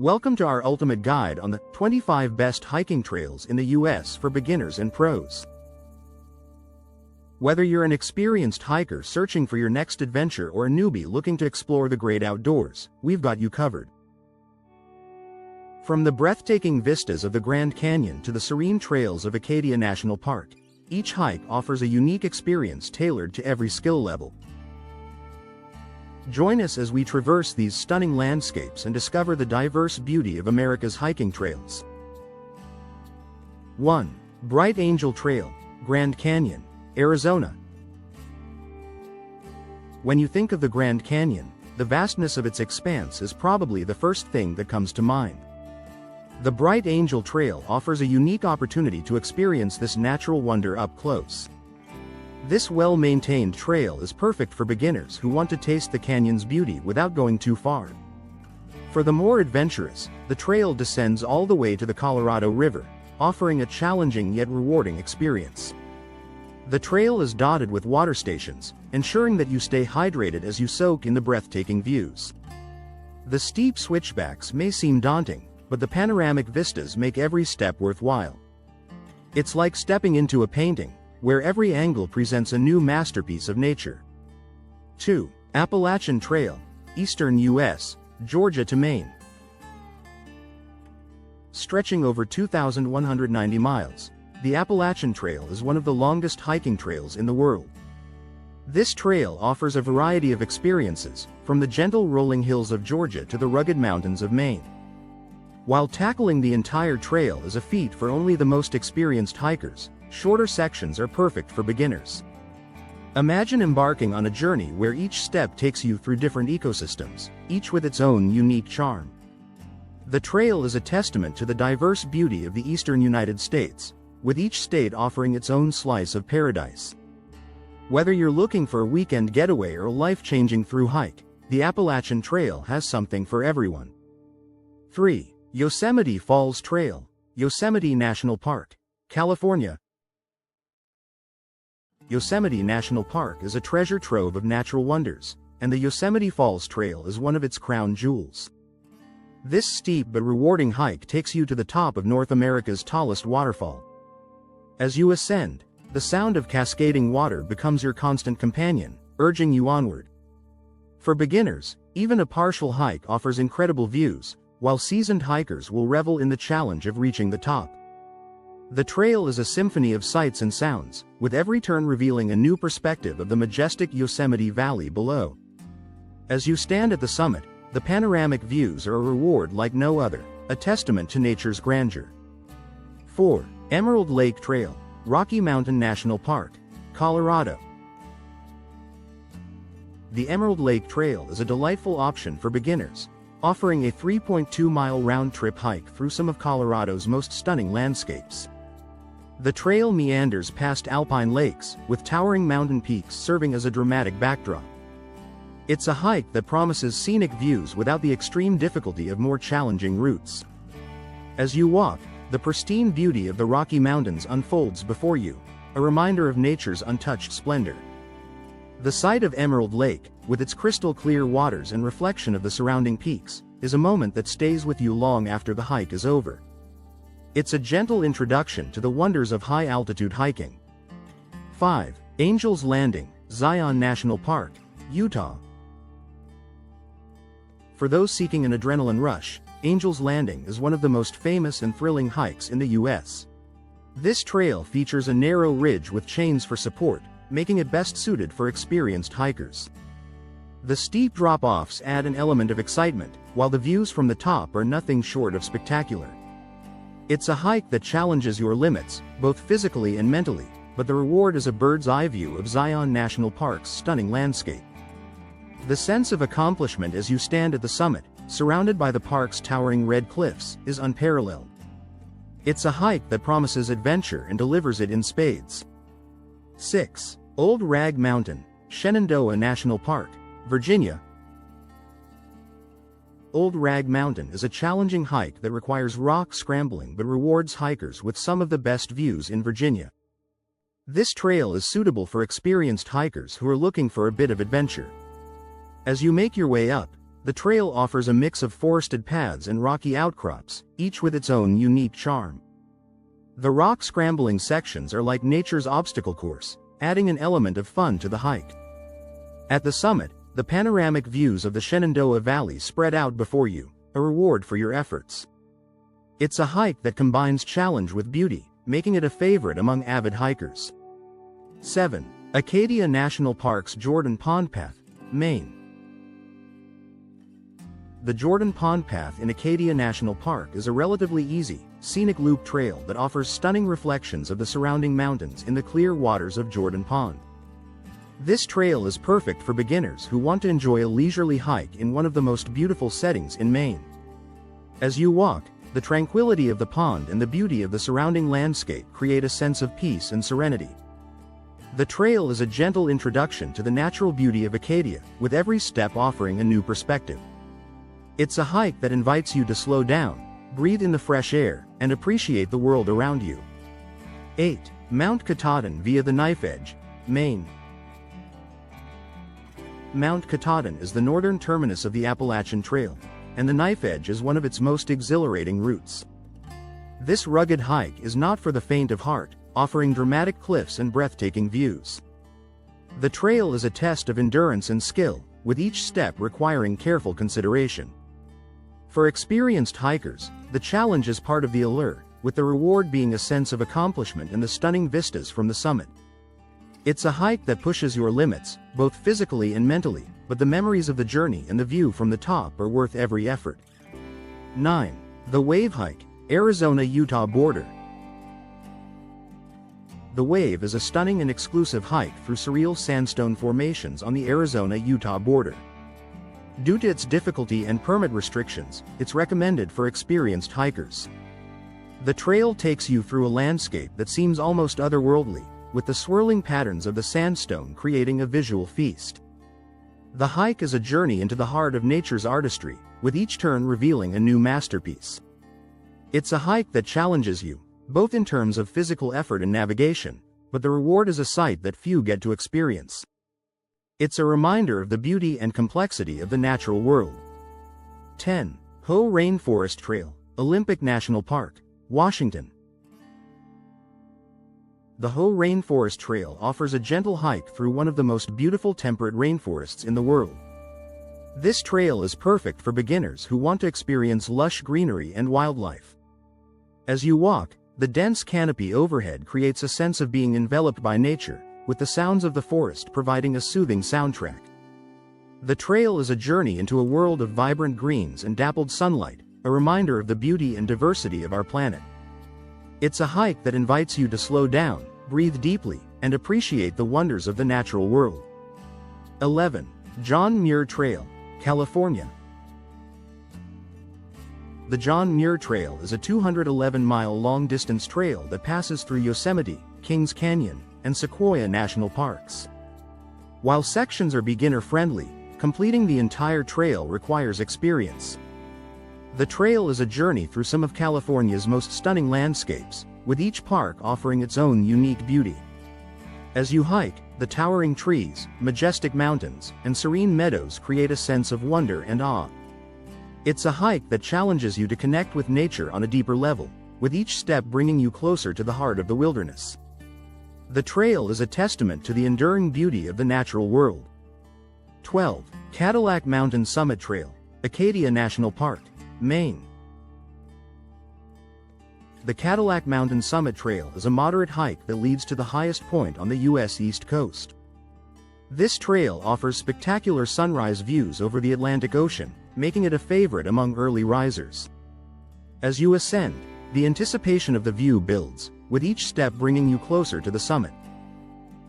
Welcome to our ultimate guide on the 25 best hiking trails in the US for beginners and pros. Whether you're an experienced hiker searching for your next adventure or a newbie looking to explore the great outdoors, we've got you covered. From the breathtaking vistas of the Grand Canyon to the serene trails of Acadia National Park, each hike offers a unique experience tailored to every skill level. Join us as we traverse these stunning landscapes and discover the diverse beauty of America's hiking trails. 1. Bright Angel Trail, Grand Canyon, Arizona. When you think of the Grand Canyon, the vastness of its expanse is probably the first thing that comes to mind. The Bright Angel Trail offers a unique opportunity to experience this natural wonder up close. This well-maintained trail is perfect for beginners who want to taste the canyon's beauty without going too far. For the more adventurous, the trail descends all the way to the Colorado River, offering a challenging yet rewarding experience. The trail is dotted with water stations, ensuring that you stay hydrated as you soak in the breathtaking views. The steep switchbacks may seem daunting, but the panoramic vistas make every step worthwhile. It's like stepping into a painting, where every angle presents a new masterpiece of nature. 2. Appalachian Trail, Eastern U.S., Georgia to Maine. Stretching over 2,190 miles, the Appalachian Trail is one of the longest hiking trails in the world. This trail offers a variety of experiences, from the gentle rolling hills of Georgia to the rugged mountains of Maine. While tackling the entire trail is a feat for only the most experienced hikers, shorter sections are perfect for beginners. Imagine embarking on a journey where each step takes you through different ecosystems, each with its own unique charm. The trail is a testament to the diverse beauty of the eastern United States, with each state offering its own slice of paradise. Whether you're looking for a weekend getaway or a life-changing through hike, the Appalachian Trail has something for everyone. 3. Yosemite Falls Trail, Yosemite National Park, California. Yosemite National Park is a treasure trove of natural wonders, and the Yosemite Falls Trail is one of its crown jewels. This steep but rewarding hike takes you to the top of North America's tallest waterfall. As you ascend, the sound of cascading water becomes your constant companion, urging you onward. For beginners, even a partial hike offers incredible views, while seasoned hikers will revel in the challenge of reaching the top. The trail is a symphony of sights and sounds, with every turn revealing a new perspective of the majestic Yosemite Valley below. As you stand at the summit, the panoramic views are a reward like no other, a testament to nature's grandeur. 4. Emerald Lake Trail, Rocky Mountain National Park, Colorado. The Emerald Lake Trail is a delightful option for beginners, offering a 3.2-mile round-trip hike through some of Colorado's most stunning landscapes. The trail meanders past alpine lakes, with towering mountain peaks serving as a dramatic backdrop. It's a hike that promises scenic views without the extreme difficulty of more challenging routes. As you walk, the pristine beauty of the Rocky Mountains unfolds before you, a reminder of nature's untouched splendor. The sight of Emerald Lake, with its crystal-clear waters and reflection of the surrounding peaks, is a moment that stays with you long after the hike is over. It's a gentle introduction to the wonders of high-altitude hiking. 5. Angel's Landing, Zion National Park, Utah. For those seeking an adrenaline rush, Angel's Landing is one of the most famous and thrilling hikes in the U.S. This trail features a narrow ridge with chains for support, making it best suited for experienced hikers. The steep drop-offs add an element of excitement, while the views from the top are nothing short of spectacular. It's a hike that challenges your limits, both physically and mentally, but the reward is a bird's-eye view of Zion National Park's stunning landscape. The sense of accomplishment as you stand at the summit, surrounded by the park's towering red cliffs, is unparalleled. It's a hike that promises adventure and delivers it in spades. 6. Old Rag Mountain, Shenandoah National Park, Virginia. Old Rag Mountain is a challenging hike that requires rock scrambling but rewards hikers with some of the best views in Virginia. This trail is suitable for experienced hikers who are looking for a bit of adventure. As you make your way up, The trail offers a mix of forested paths and rocky outcrops, each with its own unique charm. The rock scrambling sections are like nature's obstacle course, adding an element of fun to the hike. At the summit, the panoramic views of the Shenandoah Valley spread out before you, a reward for your efforts. It's a hike that combines challenge with beauty, making it a favorite among avid hikers. 7. Acadia National Park's Jordan Pond Path, Maine. The Jordan Pond Path in Acadia National Park is a relatively easy, scenic loop trail that offers stunning reflections of the surrounding mountains in the clear waters of Jordan Pond. This trail is perfect for beginners who want to enjoy a leisurely hike in one of the most beautiful settings in Maine. As you walk, the tranquility of the pond and the beauty of the surrounding landscape create a sense of peace and serenity. The trail is a gentle introduction to the natural beauty of Acadia, with every step offering a new perspective. It's a hike that invites you to slow down, breathe in the fresh air, and appreciate the world around you. 8. Mount Katahdin via the Knife Edge, Maine. Mount Katahdin is the northern terminus of the Appalachian Trail, and the Knife Edge is one of its most exhilarating routes. This rugged hike is not for the faint of heart, offering dramatic cliffs and breathtaking views. The trail is a test of endurance and skill, with each step requiring careful consideration. For experienced hikers, the challenge is part of the allure, with the reward being a sense of accomplishment and the stunning vistas from the summit. It's a hike that pushes your limits, both physically and mentally, but the memories of the journey and the view from the top are worth every effort. 9. The Wave Hike, Arizona-Utah border. The Wave is a stunning and exclusive hike through surreal sandstone formations on the Arizona-Utah border. Due to its difficulty and permit restrictions, it's recommended for experienced hikers. The trail takes you through a landscape that seems almost otherworldly, with the swirling patterns of the sandstone creating a visual feast. The hike is a journey into the heart of nature's artistry, with each turn revealing a new masterpiece. It's a hike that challenges you, both in terms of physical effort and navigation, but the reward is a sight that few get to experience. It's a reminder of the beauty and complexity of the natural world. 10. Hoh Rainforest Trail, Olympic National Park, Washington. The Hoh Rainforest Trail offers a gentle hike through one of the most beautiful temperate rainforests in the world. This trail is perfect for beginners who want to experience lush greenery and wildlife. As you walk, the dense canopy overhead creates a sense of being enveloped by nature, with the sounds of the forest providing a soothing soundtrack. The trail is a journey into a world of vibrant greens and dappled sunlight, a reminder of the beauty and diversity of our planet. It's a hike that invites you to slow down, breathe deeply, and appreciate the wonders of the natural world. 11. John Muir Trail, California. The John Muir Trail is a 211-mile long-distance trail that passes through Yosemite, Kings Canyon, and Sequoia National Parks. While sections are beginner-friendly, completing the entire trail requires experience. The trail is a journey through some of California's most stunning landscapes, with each park offering its own unique beauty. As you hike, the towering trees, majestic mountains, and serene meadows create a sense of wonder and awe. It's a hike that challenges you to connect with nature on a deeper level, with each step bringing you closer to the heart of the wilderness. The trail is a testament to the enduring beauty of the natural world. 12. Cadillac Mountain Summit Trail, Acadia National Park, Maine. The Cadillac Mountain Summit Trail is a moderate hike that leads to the highest point on the U.S. East Coast. This trail offers spectacular sunrise views over the Atlantic Ocean, making it a favorite among early risers. As you ascend, the anticipation of the view builds, with each step bringing you closer to the summit.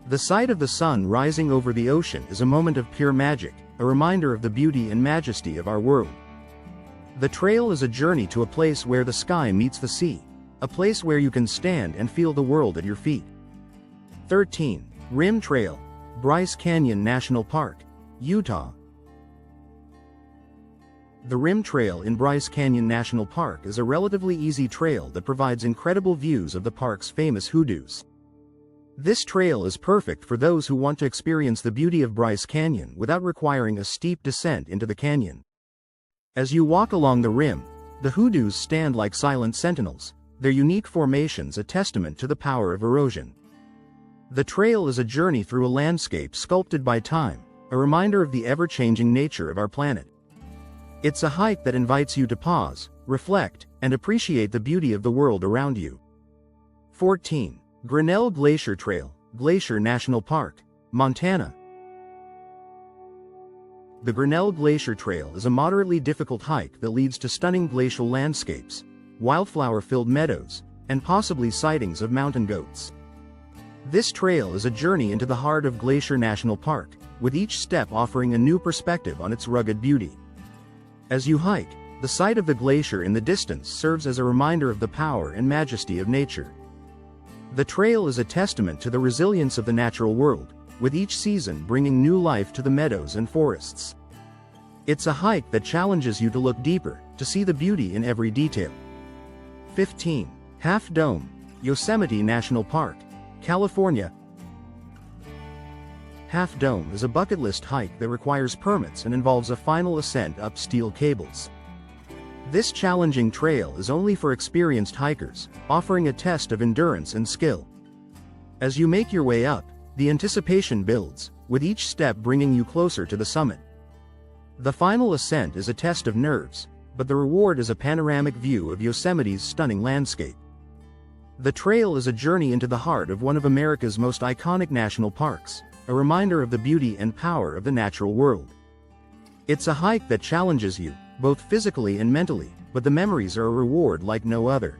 The sight of the sun rising over the ocean is a moment of pure magic, a reminder of the beauty and majesty of our world. The trail is a journey to a place where the sky meets the sea, a place where you can stand and feel the world at your feet. 13. Rim Trail, Bryce Canyon National Park, Utah. The Rim Trail in Bryce Canyon National Park is a relatively easy trail that provides incredible views of the park's famous hoodoos. This trail is perfect for those who want to experience the beauty of Bryce Canyon without requiring a steep descent into the canyon. As you walk along the rim, the hoodoos stand like silent sentinels, their unique formations a testament to the power of erosion. The trail is a journey through a landscape sculpted by time, a reminder of the ever-changing nature of our planet. It's a hike that invites you to pause, reflect, and appreciate the beauty of the world around you. 14. Grinnell Glacier Trail, Glacier National Park, Montana. The Grinnell Glacier Trail is a moderately difficult hike that leads to stunning glacial landscapes, wildflower-filled meadows, and possibly sightings of mountain goats. This trail is a journey into the heart of Glacier National Park, with each step offering a new perspective on its rugged beauty. As you hike, the sight of the glacier in the distance serves as a reminder of the power and majesty of nature. The trail is a testament to the resilience of the natural world, with each season bringing new life to the meadows and forests. It's a hike that challenges you to look deeper, to see the beauty in every detail. 15. Half Dome, Yosemite National Park, California. Half Dome is a bucket list hike that requires permits and involves a final ascent up steel cables. This challenging trail is only for experienced hikers, offering a test of endurance and skill. As you make your way up, the anticipation builds, with each step bringing you closer to the summit. The final ascent is a test of nerves, but the reward is a panoramic view of Yosemite's stunning landscape. The trail is a journey into the heart of one of America's most iconic national parks, a reminder of the beauty and power of the natural world. It's a hike that challenges you, both physically and mentally, but the memories are a reward like no other.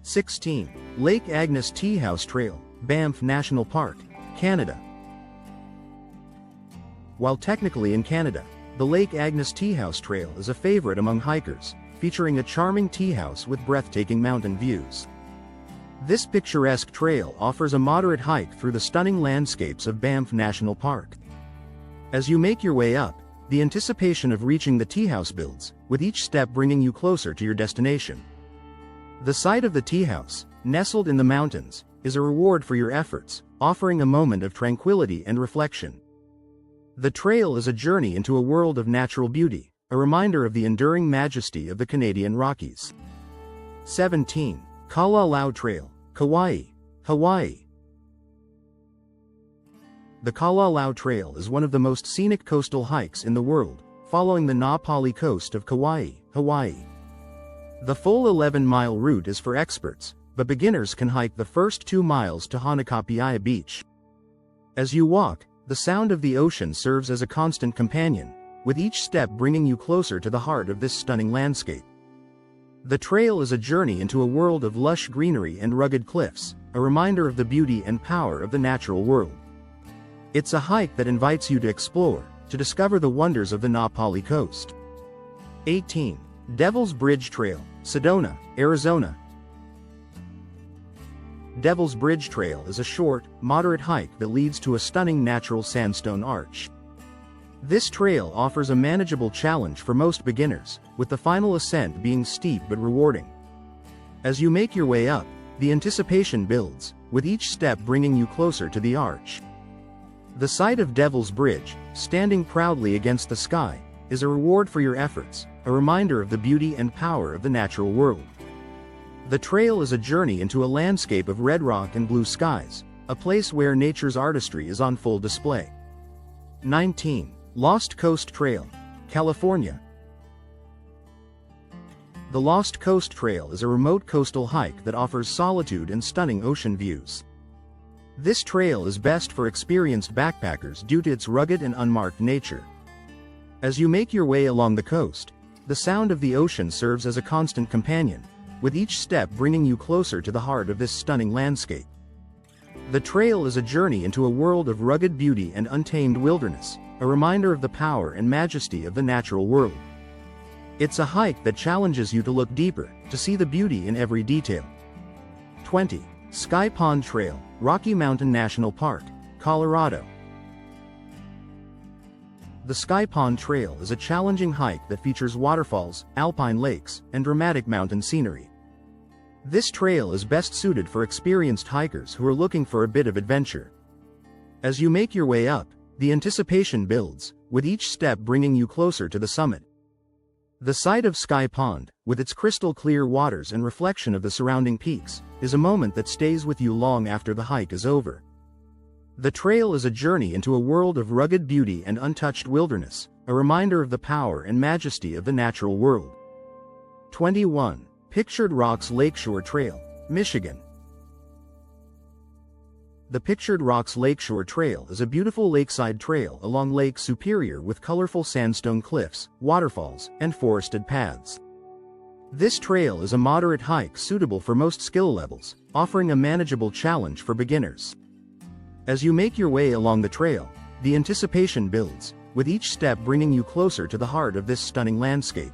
16. Lake Agnes Tea House Trail, Banff National Park, Canada. While technically in Canada, the Lake Agnes Tea House Trail is a favorite among hikers, featuring a charming tea house with breathtaking mountain views. This picturesque trail offers a moderate hike through the stunning landscapes of Banff National Park. As you make your way up, the anticipation of reaching the tea house builds, with each step bringing you closer to your destination. The site of the tea house, nestled in the mountains, is a reward for your efforts, offering a moment of tranquility and reflection. The trail is a journey into a world of natural beauty, a reminder of the enduring majesty of the Canadian Rockies. 17. Kalalau Trail, Kauai, Hawaii. The Kalalau Trail is one of the most scenic coastal hikes in the world, following the Na Pali coast of Kauai, Hawaii. The full 11-mile route is for experts, but beginners can hike the first 2 miles to Hanakapiai Beach. As you walk, the sound of the ocean serves as a constant companion, with each step bringing you closer to the heart of this stunning landscape. The trail is a journey into a world of lush greenery and rugged cliffs, a reminder of the beauty and power of the natural world. It's a hike that invites you to explore, to discover the wonders of the Na Pali coast. 18. Devil's Bridge Trail, Sedona, Arizona. Devil's Bridge Trail is a short, moderate hike that leads to a stunning natural sandstone arch. This trail offers a manageable challenge for most beginners, with the final ascent being steep but rewarding. As you make your way up, the anticipation builds, with each step bringing you closer to the arch. The sight of Devil's Bridge, standing proudly against the sky, is a reward for your efforts, a reminder of the beauty and power of the natural world. The trail is a journey into a landscape of red rock and blue skies, a place where nature's artistry is on full display. 19. Lost Coast Trail, California. The Lost Coast Trail is a remote coastal hike that offers solitude and stunning ocean views. This trail is best for experienced backpackers due to its rugged and unmarked nature. As you make your way along the coast, the sound of the ocean serves as a constant companion, with each step bringing you closer to the heart of this stunning landscape. The trail is a journey into a world of rugged beauty and untamed wilderness, a reminder of the power and majesty of the natural world. It's a hike that challenges you to look deeper, to see the beauty in every detail. 20. Sky Pond Trail, Rocky Mountain National Park, Colorado. The Sky Pond Trail is a challenging hike that features waterfalls, alpine lakes, and dramatic mountain scenery. This trail is best suited for experienced hikers who are looking for a bit of adventure. As you make your way up, the anticipation builds, with each step bringing you closer to the summit. The sight of Sky Pond, with its crystal clear waters and reflection of the surrounding peaks, is a moment that stays with you long after the hike is over. The trail is a journey into a world of rugged beauty and untouched wilderness, a reminder of the power and majesty of the natural world. 21. Pictured Rocks Lakeshore Trail, Michigan. The Pictured Rocks Lakeshore Trail is a beautiful lakeside trail along Lake Superior with colorful sandstone cliffs, waterfalls, and forested paths. This trail is a moderate hike suitable for most skill levels, offering a manageable challenge for beginners. As you make your way along the trail, the anticipation builds, with each step bringing you closer to the heart of this stunning landscape.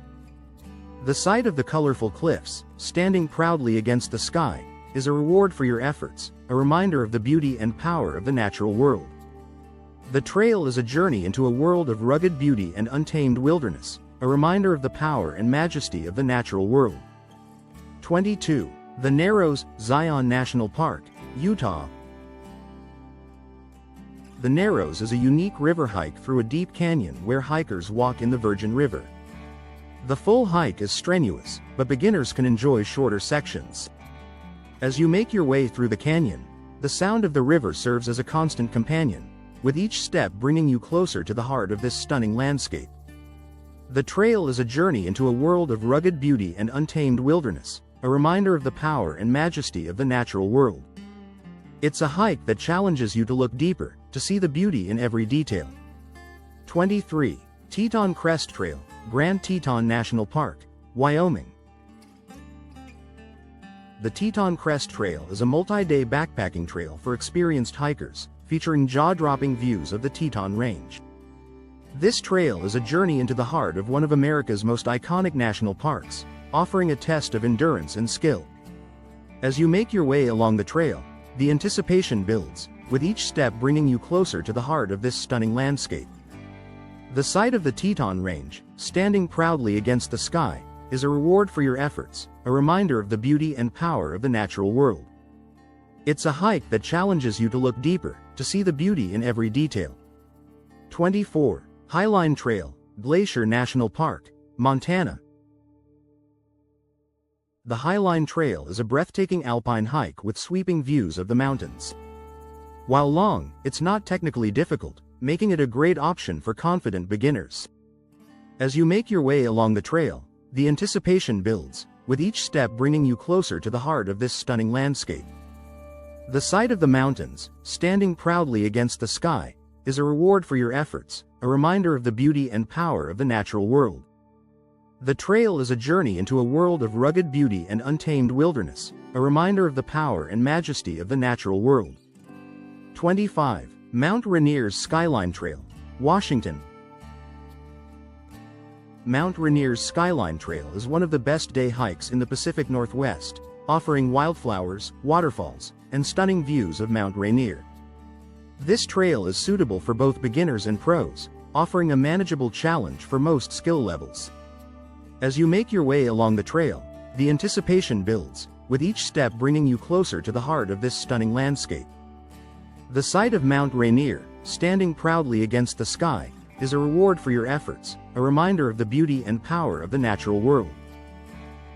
The sight of the colorful cliffs, standing proudly against the sky, is a reward for your efforts, a reminder of the beauty and power of the natural world. The trail is a journey into a world of rugged beauty and untamed wilderness, a reminder of the power and majesty of the natural world. 22. The Narrows, Zion National Park, Utah. The Narrows is a unique river hike through a deep canyon where hikers walk in the Virgin River. The full hike is strenuous, but beginners can enjoy shorter sections. As you make your way through the canyon, the sound of the river serves as a constant companion, with each step bringing you closer to the heart of this stunning landscape. The trail is a journey into a world of rugged beauty and untamed wilderness, a reminder of the power and majesty of the natural world. It's a hike that challenges you to look deeper, to see the beauty in every detail. 23. Teton Crest Trail, Grand Teton National Park, Wyoming. The Teton Crest Trail is a multi-day backpacking trail for experienced hikers, featuring jaw-dropping views of the Teton Range. This trail is a journey into the heart of one of America's most iconic national parks, offering a test of endurance and skill. As you make your way along the trail, the anticipation builds, with each step bringing you closer to the heart of this stunning landscape. The sight of the Teton Range, standing proudly against the sky, is a reward for your efforts, a reminder of the beauty and power of the natural world. It's a hike that challenges you to look deeper, to see the beauty in every detail. 24. Highline Trail, Glacier National Park, Montana. The Highline Trail is a breathtaking alpine hike with sweeping views of the mountains. While long, it's not technically difficult, making it a great option for confident beginners. As you make your way along the trail, the anticipation builds, with each step bringing you closer to the heart of this stunning landscape. The sight of the mountains, standing proudly against the sky, is a reward for your efforts, a reminder of the beauty and power of the natural world. The trail is a journey into a world of rugged beauty and untamed wilderness, a reminder of the power and majesty of the natural world. 25. Mount Rainier's Skyline Trail, Washington. Mount Rainier's Skyline Trail is one of the best day hikes in the Pacific Northwest, offering wildflowers, waterfalls, and stunning views of Mount Rainier. This trail is suitable for both beginners and pros, offering a manageable challenge for most skill levels. As you make your way along the trail, the anticipation builds, with each step bringing you closer to the heart of this stunning landscape. The sight of Mount Rainier, standing proudly against the sky, is a reward for your efforts, a reminder of the beauty and power of the natural world.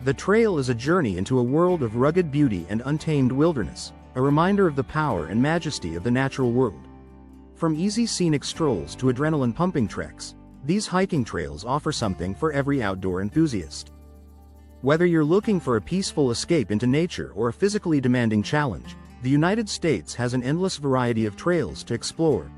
The trail is a journey into a world of rugged beauty and untamed wilderness, a reminder of the power and majesty of the natural world. From easy scenic strolls to adrenaline-pumping treks, these hiking trails offer something for every outdoor enthusiast. Whether you're looking for a peaceful escape into nature or a physically demanding challenge, the United States has an endless variety of trails to explore,